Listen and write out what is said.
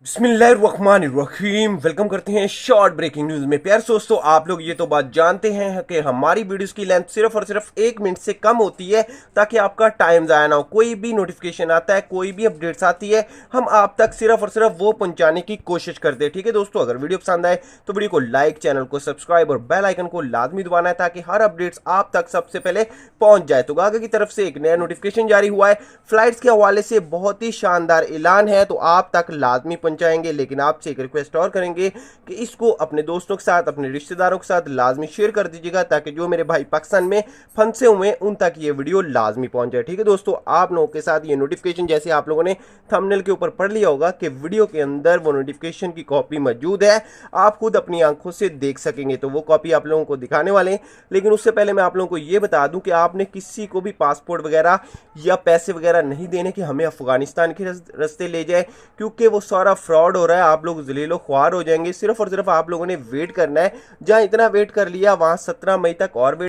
बिस्मिल्लाहिर्रहमानिर्रहीम। वेलकम करते हैं शॉर्ट ब्रेकिंग न्यूज में। प्यारे दोस्तों, आप लोग ये तो बात जानते हैं कि हमारी वीडियोस की लेंथ सिर्फ और सिर्फ 1 मिनट से कम होती है ताकि आपका टाइम जाया ना हो। कोई भी नोटिफिकेशन आता है, कोई भी अपडेट्स आती है, हम आप तक सिर्फ और सिर्फ वो पहुंचाने की कोशिश करते हैं। ठीक है दोस्तों, अगर वीडियो पसंद आए तो वीडियो को लाइक, चैनल को सब्सक्राइब और बेल आइकन को लाजमी दबाना है ताकि हर अपडेट्स आप तक सबसे पहले पहुंच जाए। तो गागा की तरफ से एक नया नोटिफिकेशन जारी हुआ है, फ्लाइट्स के हवाले से बहुत ही शानदार ऐलान है, तो आप तक लाजमी पहुंचाएंगे। लेकिन आपसे एक रिक्वेस्ट और करेंगे कि इसको अपने दोस्तों के साथ, अपने रिश्तेदारों के साथ लाजमी शेयर कर दीजिएगा ताकि जो मेरे भाई पाकिस्तान में फंसे हुए हैं उन तक ये वीडियो लाजमी पहुंच जाए। ठीक है दोस्तों, आप लोगों के साथ ये नोटिफिकेशन, जैसे आप लोगों ने थंबनेल के ऊपर पढ़ लिया होगा कि वीडियो के अंदर वो नोटिफिकेशन की कॉपी मौजूद है, आप खुद अपनी आंखों से देख सकेंगे। तो वो कॉपी आप लोगों को दिखाने वाले हैं। लेकिन उससे पहले मैं आप लोगों को ये बता दूं कि आपने किसी को भी पासपोर्ट वगैरह या पैसे वगैरह नहीं देने कि हमें अफगानिस्तान के रास्ते ले जाए, क्योंकि वो सारा फ्रॉड हो रहा है। आप लोग जलीलो ख्वार हो जाएंगे। सिर्फ और सिर्फ आप लोगों ने वेट करना है। जहां इतना वेट कर लिया वहां 17 मई तक और वेट